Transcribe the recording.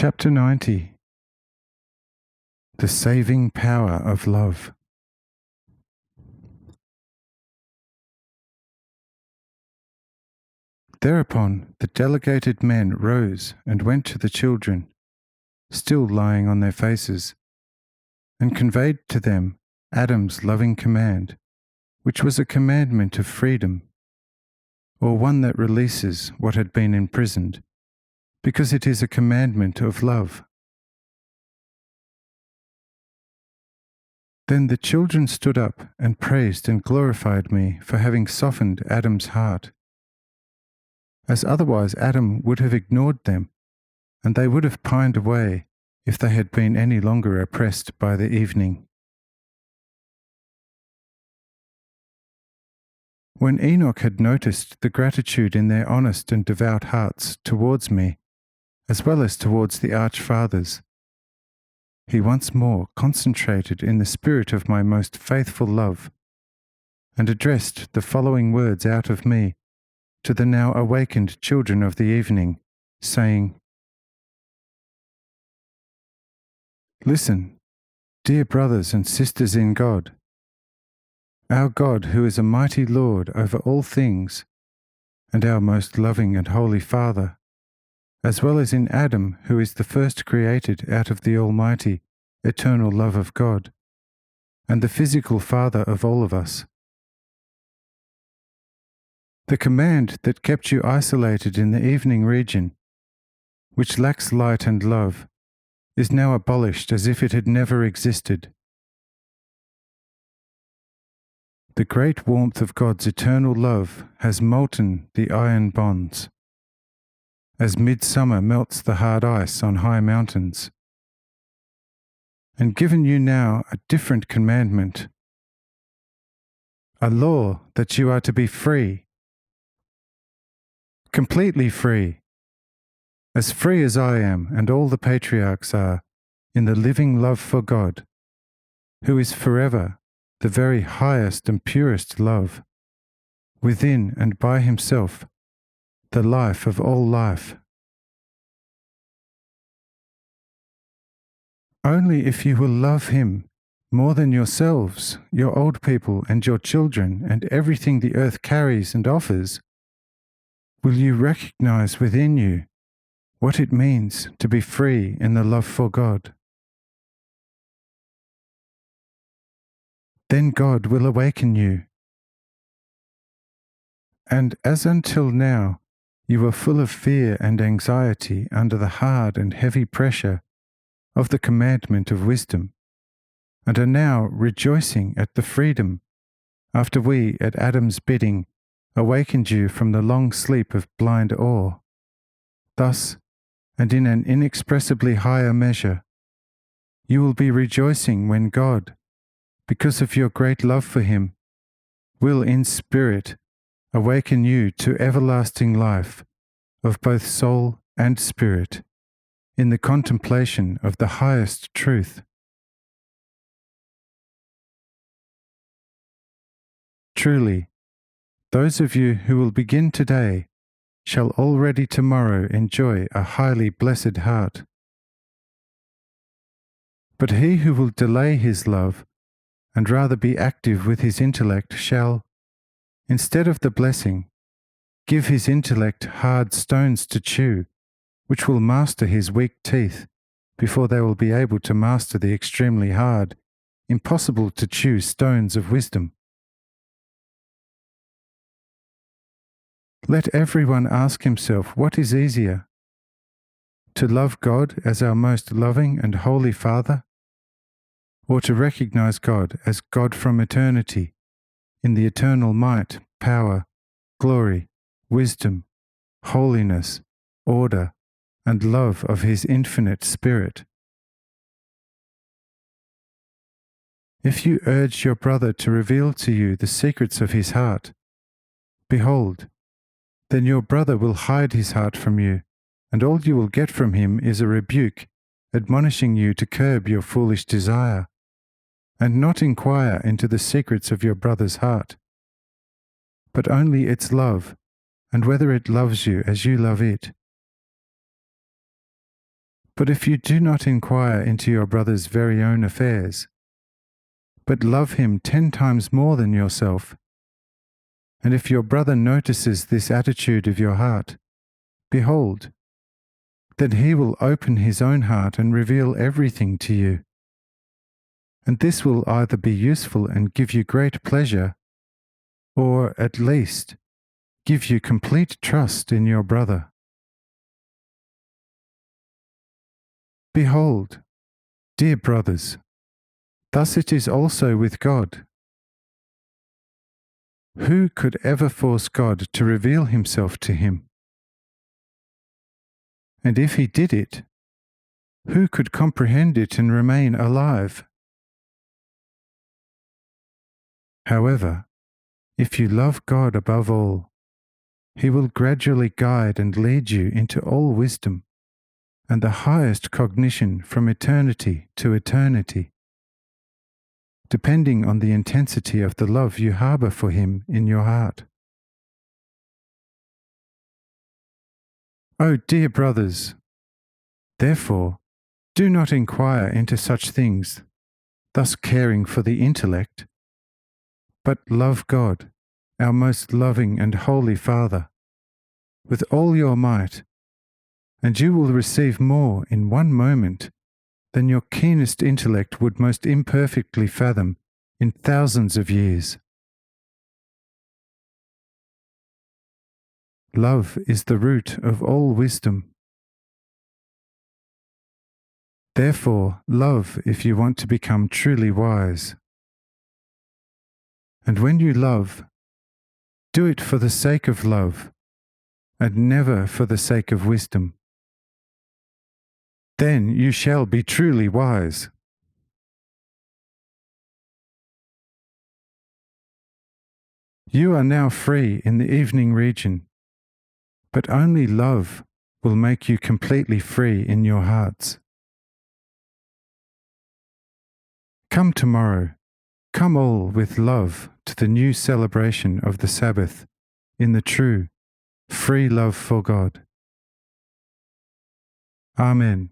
Chapter 90. The Saving Power of Love. Thereupon the delegated men rose and went to the children, still lying on their faces, and conveyed to them Adam's loving command, which was a commandment of freedom, or one that releases what had been imprisoned, because it is a commandment of love. Then the children stood up and praised and glorified me for having softened Adam's heart, as otherwise Adam would have ignored them, and they would have pined away if they had been any longer oppressed by the evening. When Enoch had noticed the gratitude in their honest and devout hearts towards me, as well as towards the archfathers, he once more concentrated in the spirit of my most faithful love, and addressed the following words out of me to the now awakened children of the evening, saying, "Listen, dear brothers and sisters in God. Our God, who is a mighty Lord over all things, and our most loving and holy Father, as well as in Adam, who is the first created out of the almighty, eternal love of God, and the physical Father of all of us. The command that kept you isolated in the evening region, which lacks light and love, is now abolished as if it had never existed. The great warmth of God's eternal love has molten the iron bonds, as midsummer melts the hard ice on high mountains, and given you now a different commandment, a law that you are to be free, completely free as I am and all the patriarchs are, in the living love for God, who is forever the very highest and purest love, within and by himself, the life of all life. Only if you will love him more than yourselves, your old people and your children and everything the earth carries and offers, will you recognize within you what it means to be free in the love for God. Then God will awaken you. And as until now you were full of fear and anxiety under the hard and heavy pressure of the commandment of wisdom, and are now rejoicing at the freedom, after we, at Adam's bidding, awakened you from the long sleep of blind awe. Thus, and in an inexpressibly higher measure, you will be rejoicing when God, because of your great love for him, will in spirit awaken you to everlasting life of both soul and spirit, in the contemplation of the highest truth. Truly, those of you who will begin today shall already tomorrow enjoy a highly blessed heart. But he who will delay his love and rather be active with his intellect shall, instead of the blessing, give his intellect hard stones to chew, which will master his weak teeth before they will be able to master the extremely hard, impossible to chew stones of wisdom. Let everyone ask himself what is easier, to love God as our most loving and holy Father, or to recognize God as God from eternity, in the eternal might, power, glory, wisdom, holiness, order, and love of his infinite Spirit. If you urge your brother to reveal to you the secrets of his heart, behold, then your brother will hide his heart from you, and all you will get from him is a rebuke, admonishing you to curb your foolish desire, and not inquire into the secrets of your brother's heart, but only its love, and whether it loves you as you love it. But if you do not inquire into your brother's very own affairs, but love him 10 times more than yourself, and if your brother notices this attitude of your heart, behold, then he will open his own heart and reveal everything to you. And this will either be useful and give you great pleasure, or at least give you complete trust in your brother. Behold, dear brothers, thus it is also with God. Who could ever force God to reveal himself to him? And if he did it, who could comprehend it and remain alive? However, if you love God above all, he will gradually guide and lead you into all wisdom and the highest cognition from eternity to eternity, depending on the intensity of the love you harbour for him in your heart. O dear brothers, therefore, do not inquire into such things, thus caring for the intellect, but love God, our most loving and holy Father, with all your might, and you will receive more in one moment than your keenest intellect would most imperfectly fathom in thousands of years. Love is the root of all wisdom. Therefore, love if you want to become truly wise. And when you love, do it for the sake of love, and never for the sake of wisdom. Then you shall be truly wise. You are now free in the evening region, but only love will make you completely free in your hearts. Come tomorrow, come all with love to the new celebration of the Sabbath in the true, free love for God. Amen.